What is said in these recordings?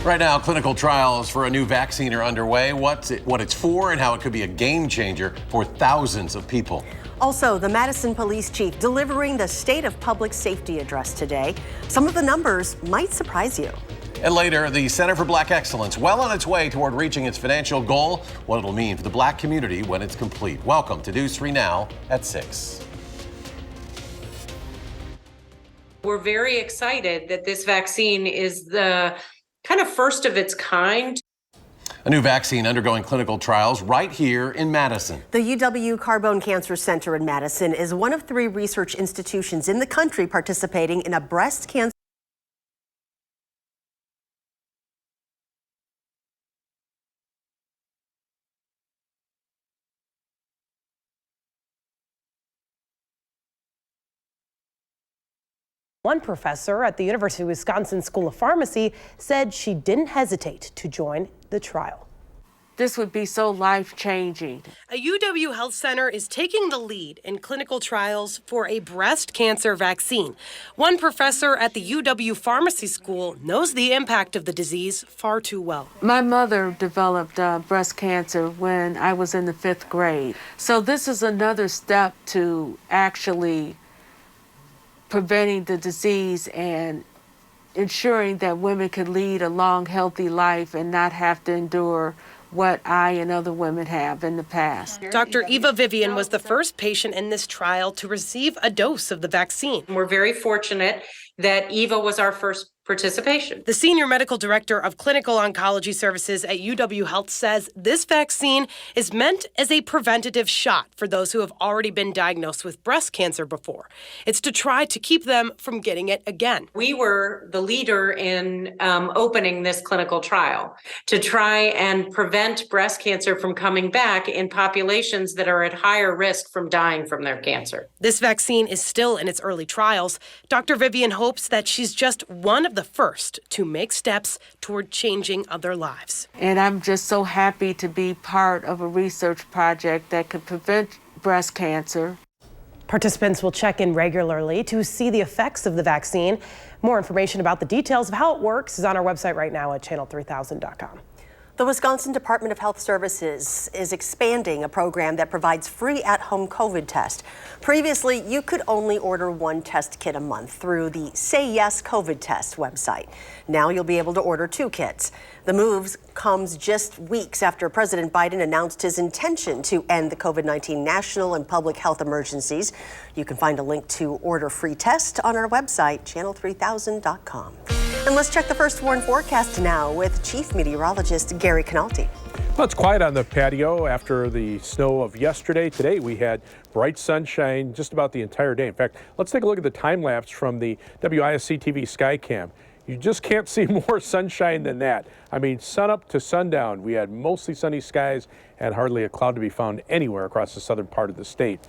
Right now, clinical trials for a new vaccine are underway. What it's for and how it could be a game changer for thousands of people. Also, the Madison police chief delivering the State of Public Safety address today. Some of the numbers might surprise you. And later, the Center for Black Excellence, well on its way toward reaching its financial goal, what it'll mean for the black community when it's complete. Welcome to News 3 Now at 6. We're very excited that this vaccine is the kind of first of its kind. A new vaccine undergoing clinical trials right here in Madison. The UW Carbone Cancer Center in Madison is one of 3 research institutions in the country participating in a breast cancer. One professor at the University of Wisconsin School of Pharmacy said she didn't hesitate to join the trial. This would be so life-changing. A UW Health Center is taking the lead in clinical trials for a breast cancer vaccine. One professor at the UW Pharmacy School knows the impact of the disease far too well. My mother developed breast cancer when I was in the 5th grade. So this is another step to actually preventing the disease and ensuring that women could lead a long, healthy life and not have to endure what I and other women have in the past. Dr. Eva Vivian was the first patient in this trial to receive a dose of the vaccine. We're very fortunate that Eva was our first participation. The senior medical director of clinical oncology services at UW Health says this vaccine is meant as a preventative shot for those who have already been diagnosed with breast cancer before. It's to try to keep them from getting it again. We were the leader in opening this clinical trial to try and prevent breast cancer from coming back in populations that are at higher risk from dying from their cancer. This vaccine is still in its early trials. Dr. Vivian hopes that she's just one of the first to make steps toward changing other lives. And I'm just so happy to be part of a research project that could prevent breast cancer. Participants will check in regularly to see the effects of the vaccine. More information about the details of how it works is on our website right now at channel3000.com. The Wisconsin Department of Health Services is expanding a program that provides free at-home COVID test. Previously, you could only order 1 test kit a month through the Say Yes COVID Test website. Now you'll be able to order 2 kits. The move comes just weeks after President Biden announced his intention to end the COVID-19 national and public health emergencies. You can find a link to order free test on our website, channel3000.com. And let's check the first warn forecast now with Chief Meteorologist Gary Canalti. Well, it's quiet on the patio after the snow of yesterday. Today we had bright sunshine just about the entire day. In fact, let's take a look at the time lapse from the WISC-TV Skycam. You just can't see more sunshine than that. I mean, sun up to sundown, we had mostly sunny skies and hardly a cloud to be found anywhere across the southern part of the state.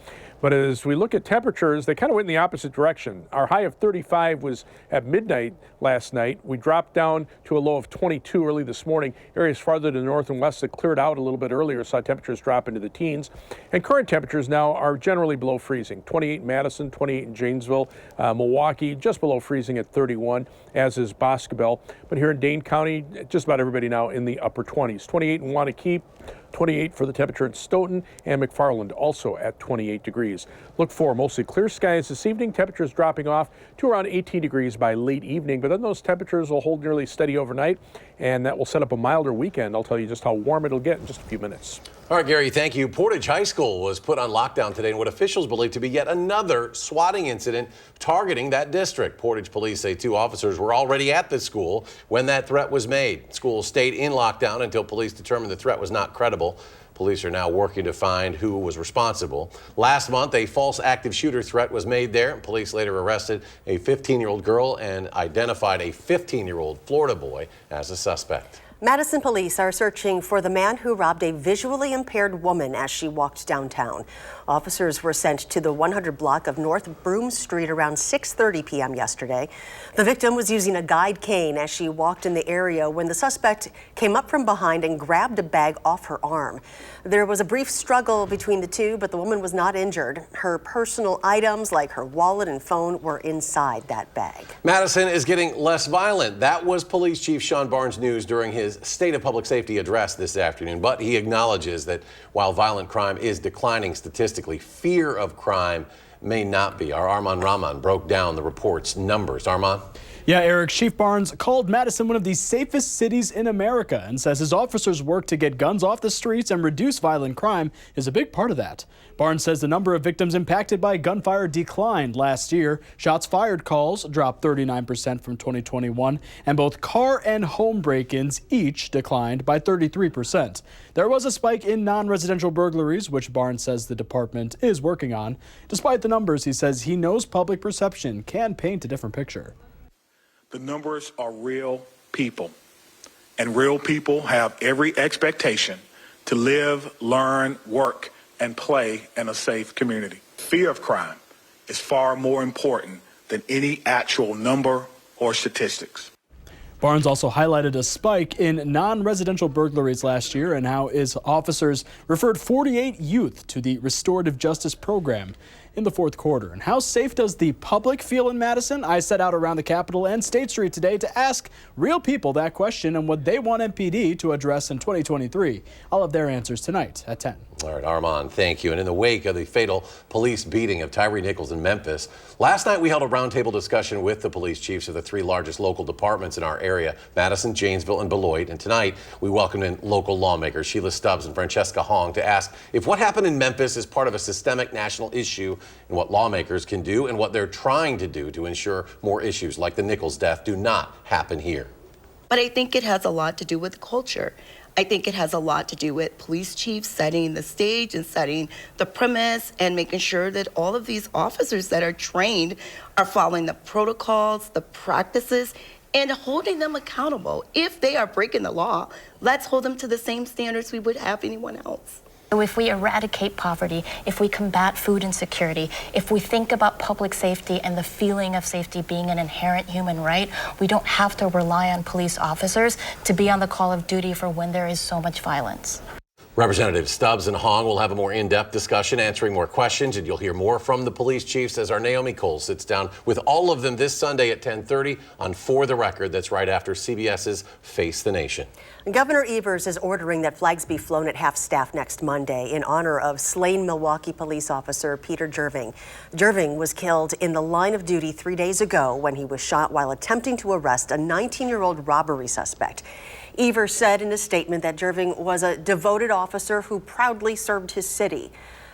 But as we look at temperatures, they kind of went in the opposite direction. Our high of 35 was at midnight last night. We dropped down to a low of 22 early this morning. Areas farther to the north and west that cleared out a little bit earlier saw temperatures drop into the teens. And current temperatures now are generally below freezing. 28 in Madison, 28 in Janesville, Milwaukee, just below freezing at 31, as is Boscobel. But here in Dane County, just about everybody now in the upper 20s. 28 in Wanakee, 28 for the temperature in Stoughton, and McFarland also at 28 degrees. Look for mostly clear skies this evening. Temperatures dropping off to around 18 degrees by late evening, but then those temperatures will hold nearly steady overnight, and that will set up a milder weekend. I'll tell you just how warm it'll get in just a few minutes. All right, Gary, thank you. Portage High School was put on lockdown today in what officials believe to be yet another swatting incident targeting that district. Portage police say 2 officers were already at the school when that threat was made. School stayed in lockdown until police determined the threat was not credible. Police are now working to find who was responsible. Last month, a false active shooter threat was made there. Police later arrested a 15-year-old girl and identified a 15-year-old Florida boy as a suspect. Madison police are searching for the man who robbed a visually impaired woman as she walked downtown. Officers were sent to the 100 block of North Broome Street around 6:30 p.m. yesterday. The victim was using a guide cane as she walked in the area when the suspect came up from behind and grabbed a bag off her arm. There was a brief struggle between the two, but the woman was not injured. Her personal items like her wallet and phone were inside that bag. Madison is getting less violent. That was Police Chief Sean Barnes' news during his State of Public Safety address this afternoon. But he acknowledges that while violent crime is declining statistically, fear of crime may not be. Our Arman Rahman broke down the report's numbers. Arman? Yeah, Eric, Chief Barnes called Madison one of the safest cities in America and says his officers' work to get guns off the streets and reduce violent crime is a big part of that. Barnes says the number of victims impacted by gunfire declined last year. Shots fired calls dropped 39% from 2021, and both car and home break-ins each declined by 33%. There was a spike in non-residential burglaries, which Barnes says the department is working on. Despite the numbers, he says he knows public perception can paint a different picture. The numbers are real people, and real people have every expectation to live, learn, work, and play in a safe community. Fear of crime is far more important than any actual number or statistics. Barnes also highlighted a spike in non-residential burglaries last year and how his officers referred 48 youth to the restorative justice program in the fourth quarter. And how safe does the public feel in Madison? I set out around the Capitol and State Street today to ask real people that question and what they want MPD to address in 2023. I'll have their answers tonight at 10. All right, Armand, thank you. And in the wake of the fatal police beating of Tyree Nichols in Memphis, last night we held a roundtable discussion with the police chiefs of the three largest local departments in our area, Madison, Janesville, and Beloit. And tonight we welcomed in local lawmakers Sheila Stubbs and Francesca Hong to ask if what happened in Memphis is part of a systemic national issue and what lawmakers can do and what they're trying to do to ensure more issues like the Nichols death do not happen here. But I think it has a lot to do with culture. I think it has a lot to do with police chiefs setting the stage and setting the premise and making sure that all of these officers that are trained are following the protocols, the practices, and holding them accountable. If they are breaking the law, let's hold them to the same standards we would have anyone else. If we eradicate poverty, if we combat food insecurity, if we think about public safety and the feeling of safety being an inherent human right, we don't have to rely on police officers to be on the call of duty for when there is so much violence. Representatives Stubbs and Hong will have a more in-depth discussion, answering more questions, and you'll hear more from the police chiefs as our Naomi Cole sits down with all of them this Sunday at 10:30 on For the Record. That's right after CBS's Face the Nation. Governor Evers is ordering that flags be flown at half-staff next Monday in honor of slain Milwaukee police officer Peter Jerving. Jerving was killed in the line of duty 3 days ago when he was shot while attempting to arrest a 19-year-old robbery suspect. Evers said in a statement that Jerving was a devoted officer who proudly served his city.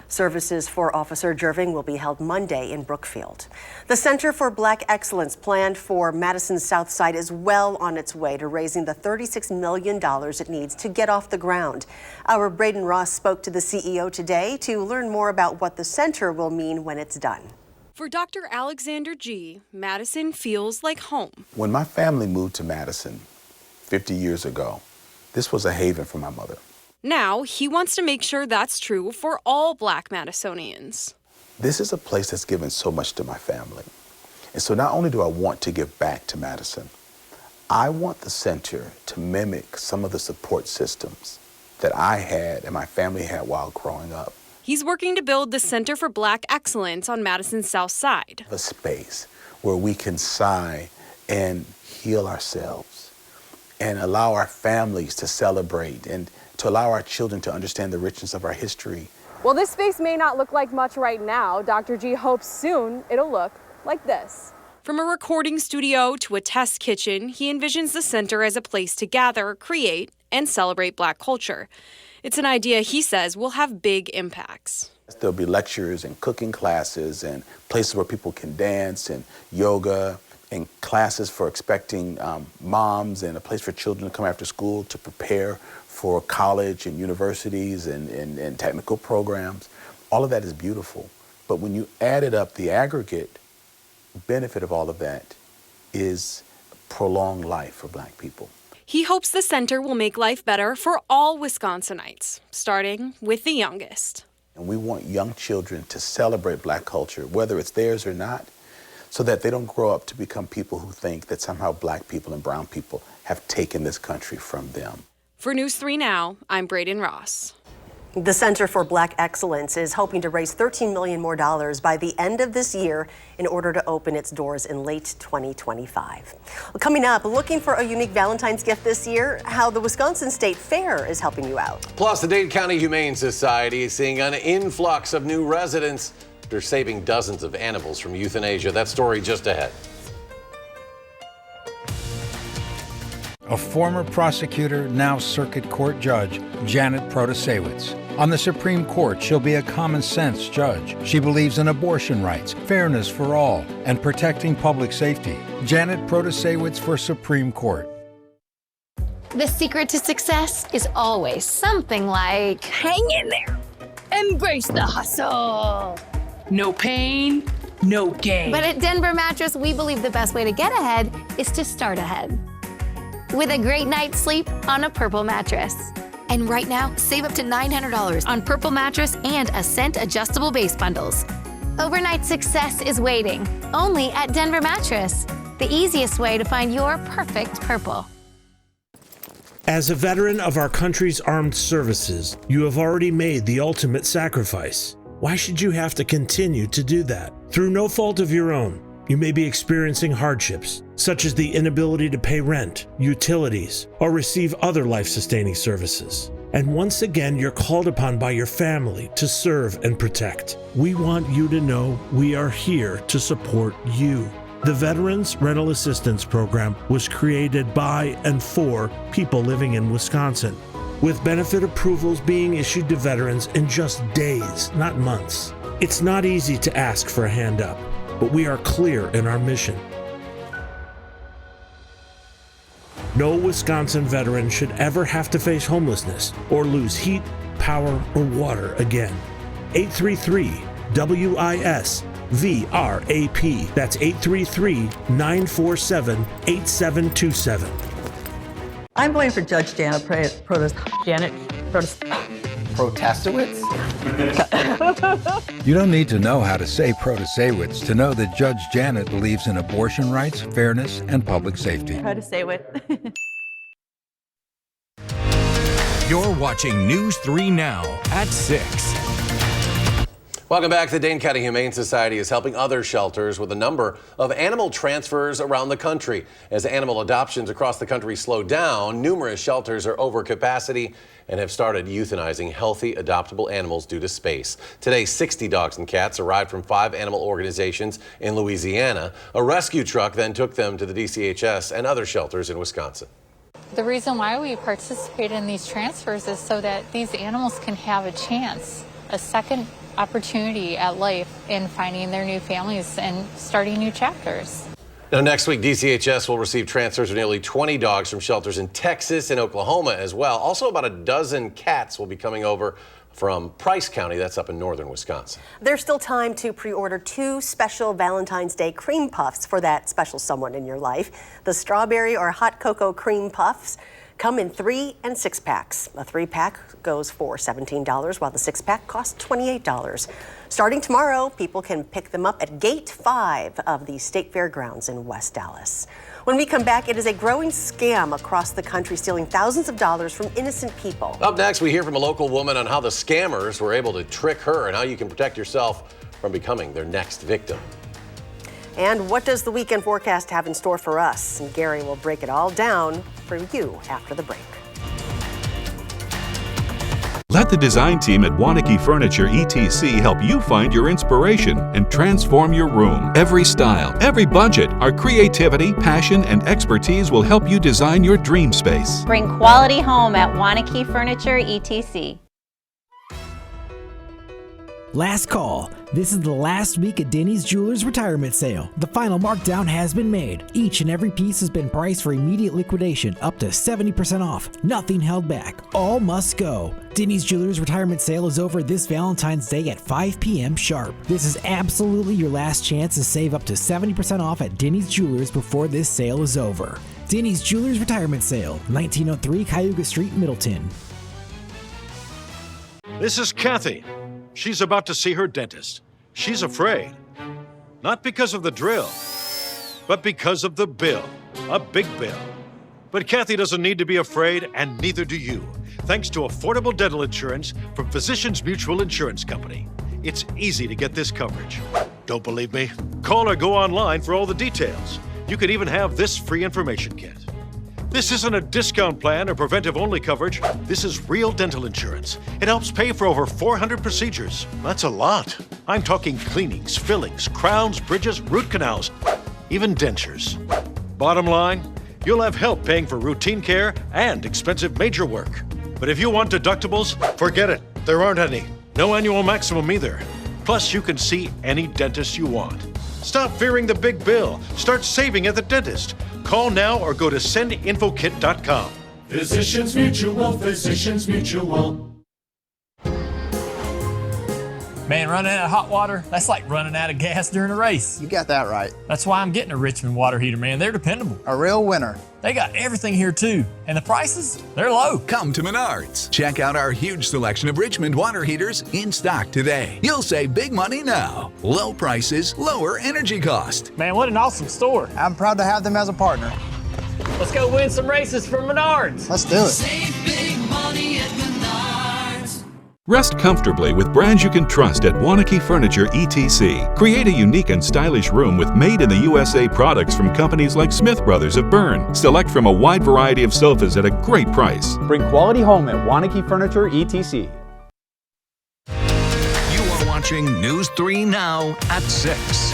Services for Officer Jerving will be held Monday in Brookfield. The Center for Black Excellence planned for Madison's South Side is well on its way to raising the $36 million it needs to get off the ground. Our Braden Ross spoke to the CEO today to learn more about what the center will mean when it's done. For Dr. Alexander G., Madison feels like home. When my family moved to Madison 50 years ago, this was a haven for my mother. Now, he wants to make sure that's true for all Black Madisonians. This is a place that's given so much to my family. And so not only do I want to give back to Madison, I want the center to mimic some of the support systems that I had and my family had while growing up. He's working to build the Center for Black Excellence on Madison's South Side. A space where we can sigh and heal ourselves and allow our families to celebrate and to allow our children to understand the richness of our history. Well, this space may not look like much right now. Dr. G hopes soon it'll look like this. From a recording studio to a test kitchen, he envisions the center as a place to gather, create, and celebrate Black culture. It's an idea he says will have big impacts. There'll be lectures and cooking classes and places where people can dance and yoga and classes for expecting moms and a place for children to come after school to prepare for college and universities and technical programs. All of that is beautiful. But when you add it up, the aggregate benefit of all of that is prolonged life for Black people. He hopes the center will make life better for all Wisconsinites, starting with the youngest. And we want young children to celebrate Black culture, whether it's theirs or not, so that they don't grow up to become people who think that somehow Black people and brown people have taken this country from them. For News 3 Now, I'm Braden Ross. The Center for Black Excellence is hoping to raise $13 million more by the end of this year in order to open its doors in late 2025. Well, coming up, looking for a unique Valentine's gift this year, how the Wisconsin State Fair is helping you out. Plus, the Dane County Humane Society is seeing an influx of new residents after saving dozens of animals from euthanasia. That story just ahead. A former prosecutor, now circuit court judge, Janet Protasewicz. On the Supreme Court, she'll be a common-sense judge. She believes in abortion rights, fairness for all, and protecting public safety. Janet Protasewicz for Supreme Court. The secret to success is always something like, hang in there, embrace the hustle. No pain, no gain. But at Denver Mattress, we believe the best way to get ahead is to start ahead with a great night's sleep on a Purple mattress. And right now, save up to $900 on Purple mattress and Ascent adjustable base bundles. Overnight success is waiting, only at Denver Mattress, the easiest way to find your perfect Purple. As a veteran of our country's armed services, you have already made the ultimate sacrifice. Why should you have to continue to do that? Through no fault of your own, you may be experiencing hardships, such as the inability to pay rent, utilities, or receive other life-sustaining services. And once again, you're called upon by your family to serve and protect. We want you to know we are here to support you. The Veterans Rental Assistance Program was created by and for people living in Wisconsin, with benefit approvals being issued to veterans in just days, not months. It's not easy to ask for a hand up, but we are clear in our mission. No Wisconsin veteran should ever have to face homelessness or lose heat, power, or water again. 833-WISC-VRAP. That's 833-947-8727. I'm voting for Judge Janet Protasewicz? You don't need to know how to say Protasewicz to know that Judge Janet believes in abortion rights, fairness, and public safety. Protasewicz. You're watching News 3 Now at 6. Welcome back. The Dane County Humane Society is helping other shelters with a number of animal transfers around the country. As animal adoptions across the country slow down, numerous shelters are over capacity and have started euthanizing healthy adoptable animals due to space. Today, 60 dogs and cats arrived from 5 animal organizations in Louisiana. A rescue truck then took them to the DCHS and other shelters in Wisconsin. The reason why we participate in these transfers is so that these animals can have a chance, a second opportunity at life in finding their new families and starting new chapters. Now, next week, DCHS will receive transfers of nearly 20 dogs from shelters in Texas and Oklahoma as well. Also, about a dozen cats will be coming over from Price County. That's up in northern Wisconsin. There's still time to pre-order 2 special Valentine's Day cream puffs for that special someone in your life. The strawberry or hot cocoa cream puffs come in 3 and 6 packs. A 3-pack goes for $17, while the 6-pack costs $28. Starting tomorrow, people can pick them up at Gate 5 of the State Fairgrounds in West Dallas. When we come back, it is a growing scam across the country, stealing thousands of dollars from innocent people. Up next, we hear from a local woman on how the scammers were able to trick her and how you can protect yourself from becoming their next victim. And what does the weekend forecast have in store for us? And Gary will break it all down for you after the break. Let the design team at Wanakee Furniture ETC help you find your inspiration and transform your room. Every style, every budget, our creativity, passion, and expertise will help you design your dream space. Bring quality home at Wanakee Furniture ETC. Last call. This is the last week of Denny's Jewelers retirement sale. The final markdown has been made. Each and every piece has been priced for immediate liquidation, up to 70% off. Nothing held back. All must go. Denny's Jewelers retirement sale is over this Valentine's Day at 5 p.m. sharp. This is absolutely your last chance to save up to 70% off at Denny's Jewelers before this sale is over. Denny's Jewelers Retirement Sale, 1903 Cayuga Street, Middleton. This is Kathy. She's about to see her dentist. She's afraid. Not because of the drill, but because of the bill. A big bill. But Kathy doesn't need to be afraid, and neither do you, thanks to affordable dental insurance from Physicians Mutual Insurance Company. It's easy to get this coverage. Don't believe me? Call or go online for all the details. You could even have this free information kit. This isn't a discount plan or preventive-only coverage. This is real dental insurance. It helps pay for over 400 procedures. That's a lot. I'm talking cleanings, fillings, crowns, bridges, root canals, even dentures. Bottom line, you'll have help paying for routine care and expensive major work. But if you want deductibles, forget it. There aren't any. No annual maximum either. Plus, you can see any dentist you want. Stop fearing the big bill. Start saving at the dentist. Call now or go to sendinfokit.com. Physicians Mutual, Physicians Mutual. Man, running out of hot water, that's like running out of gas during a race. You got that right. That's why I'm getting a Richmond water heater, man. They're dependable. A real winner. They got everything here too. And the prices, they're low. Come to Menards. Check out our huge selection of Richmond water heaters in stock today. You'll save big money now. Low prices, lower energy cost. Man, what an awesome store. I'm proud to have them as a partner. Let's go win some races from Menards. Let's do it. Save big money at Menards. Rest comfortably with brands you can trust at Wanakee Furniture ETC. Create a unique and stylish room with made-in-the-USA products from companies like Smith Brothers of Bern. Select from a wide variety of sofas at a great price. Bring quality home at Wanakee Furniture ETC. You are watching News 3 Now at 6.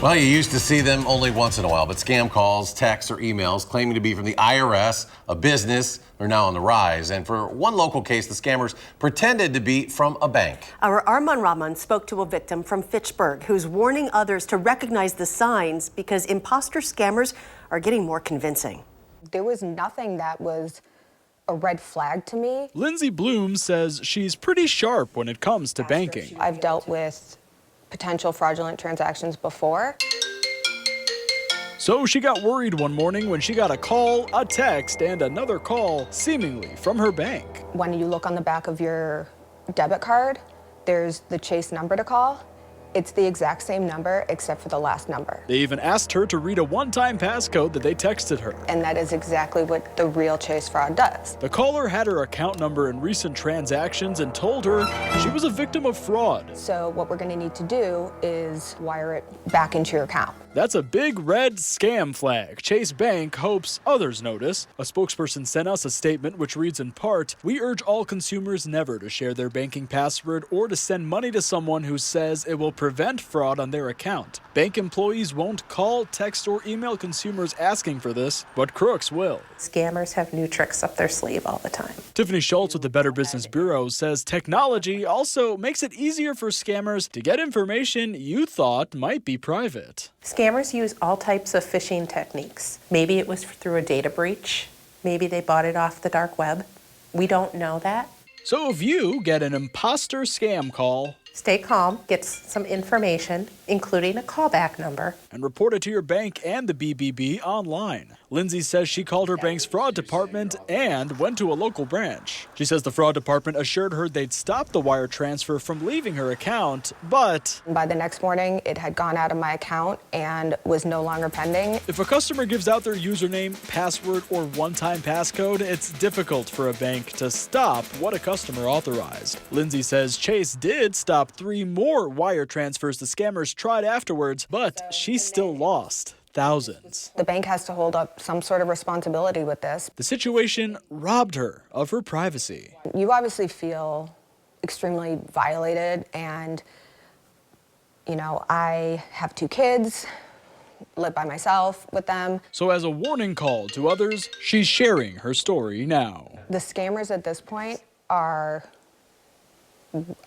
Well, you used to see them only once in a while, but scam calls, texts, or emails claiming to be from the IRS, a business, are now on the rise. And for one local case, the scammers pretended to be from a bank. Our Arman Rahman spoke to a victim from Fitchburg who's warning others to recognize the signs because imposter scammers are getting more convincing. There was nothing that was a red flag to me. Lindsay Bloom says she's pretty sharp when it comes to banking. I've dealt with potential fraudulent transactions before. So she got worried one morning when she got a call, a text, and another call, seemingly from her bank. When you look on the back of your debit card, there's the Chase number to call. It's the exact same number except for the last number. They even asked her to read a one-time passcode that they texted her. And that is exactly what the real Chase fraud does. The caller had her account number and recent transactions and told her she was a victim of fraud. So what we're going to need to do is wire it back into your account. That's a big red scam flag. Chase Bank hopes others notice. A spokesperson sent us a statement which reads in part, "We urge all consumers never to share their banking password or to send money to someone who says it will prevent fraud on their account. Bank employees won't call, text, or email consumers asking for this, but crooks will." Scammers have new tricks up their sleeve all the time. Tiffany Schultz with the Better Business Bureau says technology also makes it easier for scammers to get information you thought might be private. Scammers use all types of phishing techniques. Maybe it was through a data breach. Maybe they bought it off the dark web. We don't know that. So if you get an imposter scam call, stay calm, get some information, including a callback number, and report it to your bank and the BBB online. Lindsay says she called her bank's fraud department and went to a local branch. She says the fraud department assured her they'd stop the wire transfer from leaving her account, but by the next morning, it had gone out of my account and was no longer pending. If a customer gives out their username, password, or one-time passcode, it's difficult for a bank to stop what a customer authorized. Lindsay says Chase did stop 3 more wire transfers the scammers tried afterwards, but she still lost thousands. The bank has to hold up some sort of responsibility with this. The situation robbed her of her privacy. You obviously feel extremely violated, and I have 2 kids, live by myself with them. So as a warning call to others, she's sharing her story now. The scammers at this point are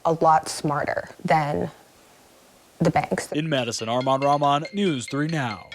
a lot smarter than the banks. In Madison, Arman Rahman, News 3 Now.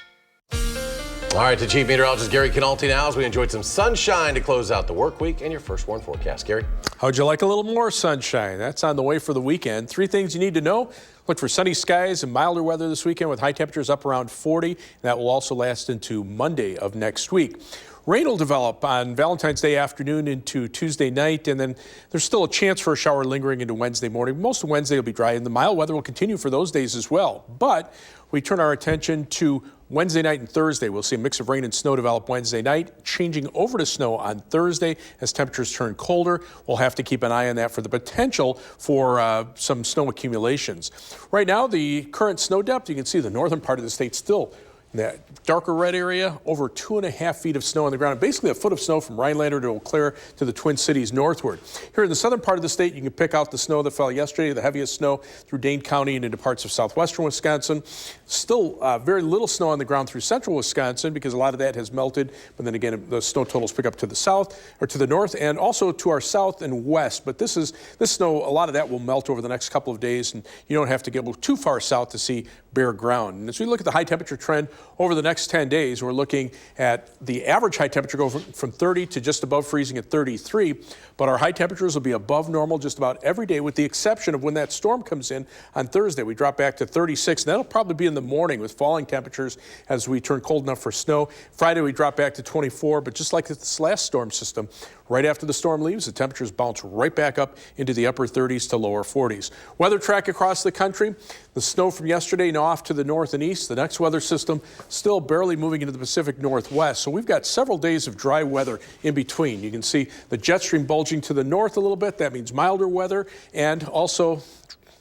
All right, to Chief Meteorologist Gary Canalti now as we enjoyed some sunshine to close out the work week and your first warn forecast. Gary? How'd you like a little more sunshine? That's on the way for the weekend. 3 things you need to know. Look for sunny skies and milder weather this weekend with high temperatures up around 40. That will also last into Monday of next week. Rain will develop on Valentine's Day afternoon into Tuesday night, and then there's still a chance for a shower lingering into Wednesday morning. Most of Wednesday will be dry, and the mild weather will continue for those days as well. But we turn our attention to Wednesday night and Thursday. We'll see a mix of rain and snow develop Wednesday night, changing over to snow on Thursday as temperatures turn colder. We'll have to keep an eye on that for the potential for some snow accumulations. Right now, the current snow depth, you can see the northern part of the state still in that darker red area, over 2.5 feet of snow on the ground, basically a foot of snow from Rhinelander to Eau Claire to the Twin Cities northward. Here in the southern part of the state, you can pick out the snow that fell yesterday, the heaviest snow through Dane County and into parts of southwestern Wisconsin. Still very little snow on the ground through central Wisconsin because a lot of that has melted. But then again, the snow totals pick up to the south or to the north and also to our south and west. But this snow, a lot of that will melt over the next couple of days, and you don't have to get too far south to see bare ground. And as we look at the high temperature trend over the next 10 days, we're looking at the average high temperature go from 30 to just above freezing at 33, but our high temperatures will be above normal just about every day with the exception of when that storm comes in on Thursday. We drop back to 36, and that'll probably be in the morning with falling temperatures as we turn cold enough for snow. Friday we drop back to 24, but just like this last storm system, right after the storm leaves, the temperatures bounce right back up into the upper 30s to lower 40s. Weather track across the country, the snow from yesterday now off to the north and east. The next weather system still barely moving into the Pacific Northwest. So we've got several days of dry weather in between. You can see the jet stream bulging to the north a little bit. That means milder weather and also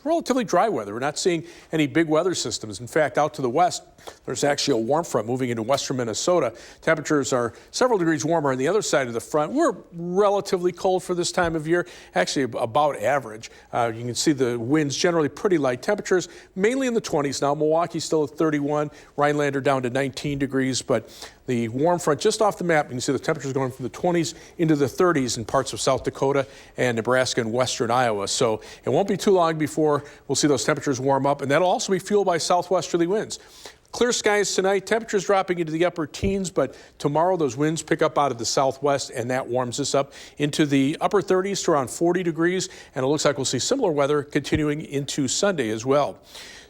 relatively dry weather. We're not seeing any big weather systems. In fact, out to the west, there's actually a warm front moving into western Minnesota. Temperatures are several degrees warmer on the other side of the front. We're relatively cold for this time of year, actually about average. You can see the winds generally pretty light. Temperatures mainly in the 20s now. Milwaukee still at 31, Rhinelander down to 19 degrees, but the warm front just off the map, you can see the temperatures going from the 20s into the 30s in parts of South Dakota and Nebraska and western Iowa. So it won't be too long before we'll see those temperatures warm up, and that'll also be fueled by southwesterly winds. Clear skies tonight, temperatures dropping into the upper teens, but tomorrow those winds pick up out of the southwest, and that warms us up into the upper 30s to around 40 degrees, and it looks like we'll see similar weather continuing into Sunday as well.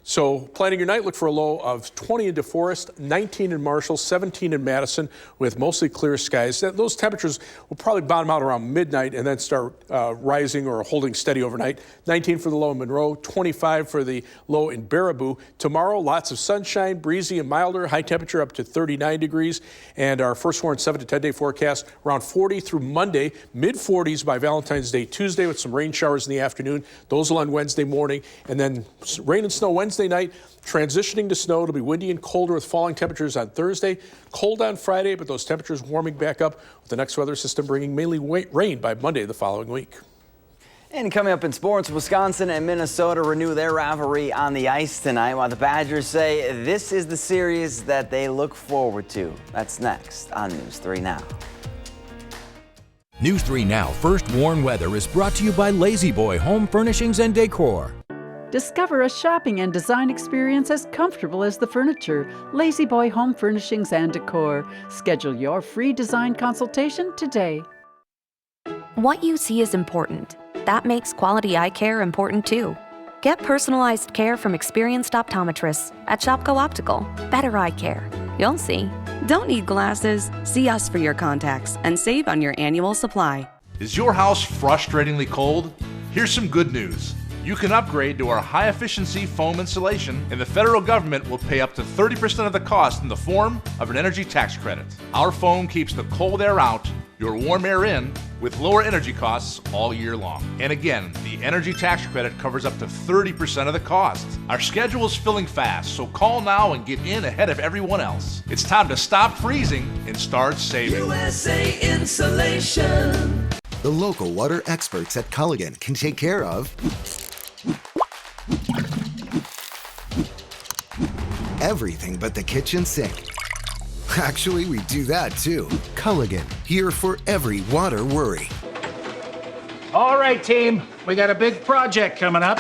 So planning your night, look for a low of 20 in DeForest, 19 in Marshall, 17 in Madison with mostly clear skies. Those temperatures will probably bottom out around midnight and then start rising or holding steady overnight. 19 for the low in Monroe, 25 for the low in Baraboo. Tomorrow, lots of sunshine, breezy and milder, high temperature up to 39 degrees. And our first warn 7 to 10 day forecast around 40 through Monday, mid 40s by Valentine's Day Tuesday with some rain showers in the afternoon. Those will on Wednesday morning, and then rain and snow Wednesday night, transitioning to snow. It'll be windy and colder with falling temperatures on Thursday. Cold on Friday, but those temperatures warming back up with the next weather system bringing mainly rain by Monday the following week. And coming up in sports, Wisconsin and Minnesota renew their rivalry on the ice tonight, while the Badgers say this is the series that they look forward to. That's next on News 3 Now. News 3 Now First Warn Weather is brought to you by Lazy Boy Home Furnishings and Decor. Discover a shopping and design experience as comfortable as the furniture. Lazy Boy Home Furnishings and Decor. Schedule your free design consultation today. What you see is important. That makes quality eye care important too. Get personalized care from experienced optometrists at Shopko Optical. Better eye care. You'll see. Don't need glasses? See us for your contacts and save on your annual supply. Is your house frustratingly cold? Here's some good news. You can upgrade to our high-efficiency foam insulation, and the federal government will pay up to 30% of the cost in the form of an energy tax credit. Our foam keeps the cold air out, your warm air in, with lower energy costs all year long. And again, the energy tax credit covers up to 30% of the cost. Our schedule is filling fast, so call now and get in ahead of everyone else. It's time to stop freezing and start saving. USA Insulation. The local water experts at Culligan can take care of everything but the kitchen sink. Actually, we do that too. Culligan, here for every water worry. All right, team, we got a big project coming up.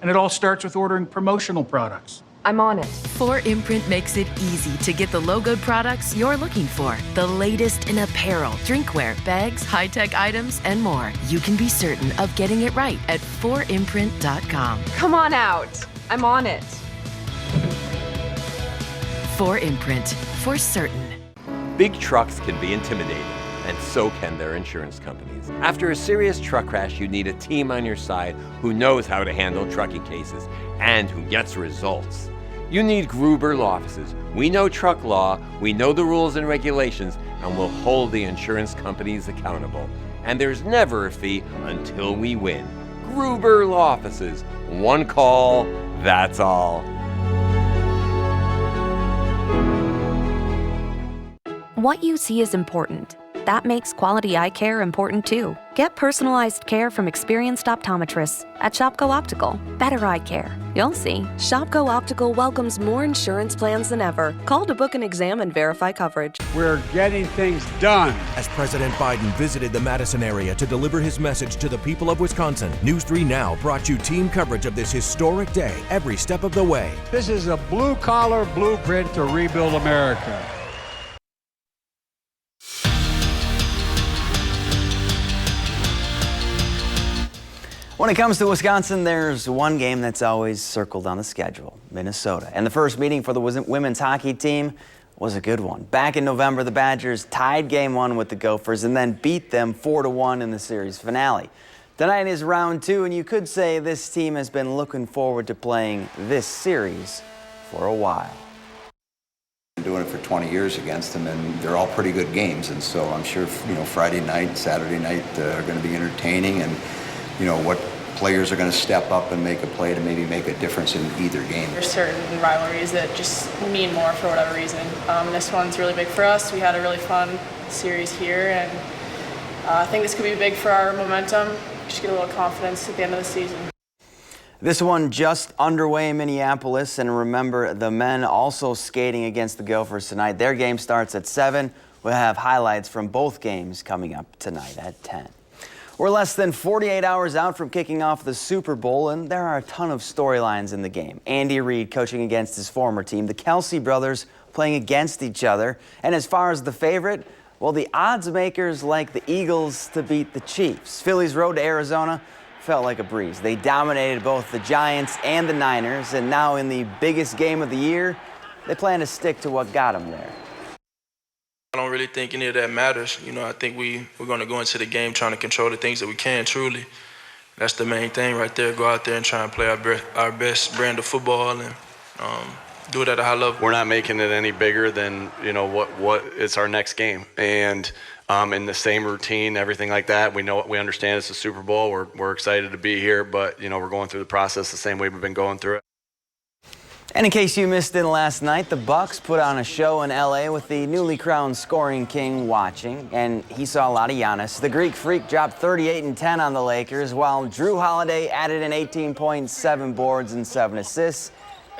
And it all starts with ordering promotional products. I'm on it. 4imprint makes it easy to get the logoed products you're looking for. The latest in apparel, drinkware, bags, high-tech items, and more. You can be certain of getting it right at 4imprint.com. Come on out. I'm on it. 4imprint, for certain. Big trucks can be intimidating, and so can their insurance companies. After a serious truck crash, you need a team on your side who knows how to handle trucking cases and who gets results. You need Gruber Law Offices. We know truck law, we know the rules and regulations, and we'll hold the insurance companies accountable. And there's never a fee until we win. Gruber Law Offices. One call, that's all. What you see is important. That makes quality eye care important too. Get personalized care from experienced optometrists at Shopko Optical. Better eye care. You'll see. Shopko Optical welcomes more insurance plans than ever. Call to book an exam and verify coverage. We're getting things done. As President Biden visited the Madison area to deliver his message to the people of Wisconsin, News 3 Now brought you team coverage of this historic day every step of the way. This is a blue-collar blueprint to rebuild America. When it comes to Wisconsin, there's one game that's always circled on the schedule, Minnesota. And the first meeting for the women's hockey team was a good one. Back in November, the Badgers tied Game 1 with the Gophers and then beat them 4-1 in the series finale. Tonight is round 2, and you could say this team has been looking forward to playing this series for a while. Been doing it for 20 years against them, and they're all pretty good games. And so I'm sure, Friday night, Saturday night are going to be entertaining, and what players are going to step up and make a play to maybe make a difference in either game. There's certain rivalries that just mean more for whatever reason. This one's really big for us. We had a really fun series here, and I think this could be big for our momentum. Just get a little confidence at the end of the season. This one just underway in Minneapolis, and remember the men also skating against the Gophers tonight. Their game starts at 7. We'll have highlights from both games coming up tonight at 10. We're less than 48 hours out from kicking off the Super Bowl, and there are a ton of storylines in the game. Andy Reid coaching against his former team, the Kelsey brothers playing against each other. And as far as the favorite, well, the odds makers like the Eagles to beat the Chiefs. Philly's road to Arizona felt like a breeze. They dominated both the Giants and the Niners, and now in the biggest game of the year, they plan to stick to what got them there. I don't really think any of that matters. I think we're going to go into the game trying to control the things that we can, truly. That's the main thing right there. Go out there and try and play our best brand of football and do it at a high level. We're not making it any bigger than, what it's our next game. And in the same routine, everything like that, we understand it's a Super Bowl. We're excited to be here, but, we're going through the process the same way we've been going through it. And in case you missed it last night, the Bucks put on a show in LA with the newly crowned scoring king watching, and he saw a lot of Giannis. The Greek Freak dropped 38 and 10 on the Lakers, while Drew Holiday added in 18 points, 7 boards, and 7 assists.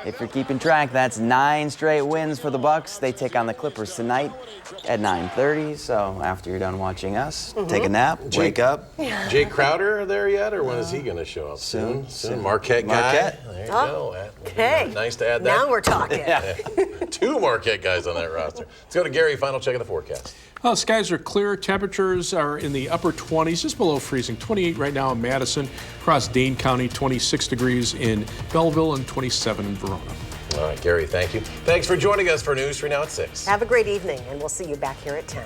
If you're keeping track, that's 9 straight wins for the Bucks. They take on the Clippers tonight at 9:30. So after you're done watching us, take a nap, wake up. Jake Crowder there yet, or when is he going to show up? Soon. Marquette guy. There you go. Okay. Nice to add that. Now we're talking. Yeah. 2 Marquette guys on that roster. Let's go to Gary. Final check of the forecast. Well, skies are clear. Temperatures are in the upper 20s, just below freezing. 28 right now in Madison. Across Dane County, 26 degrees in Belleville, and 27 in Verona. All right, Gary, thank you. Thanks for joining us for News 3 Now at 6. Have a great evening, and we'll see you back here at 10.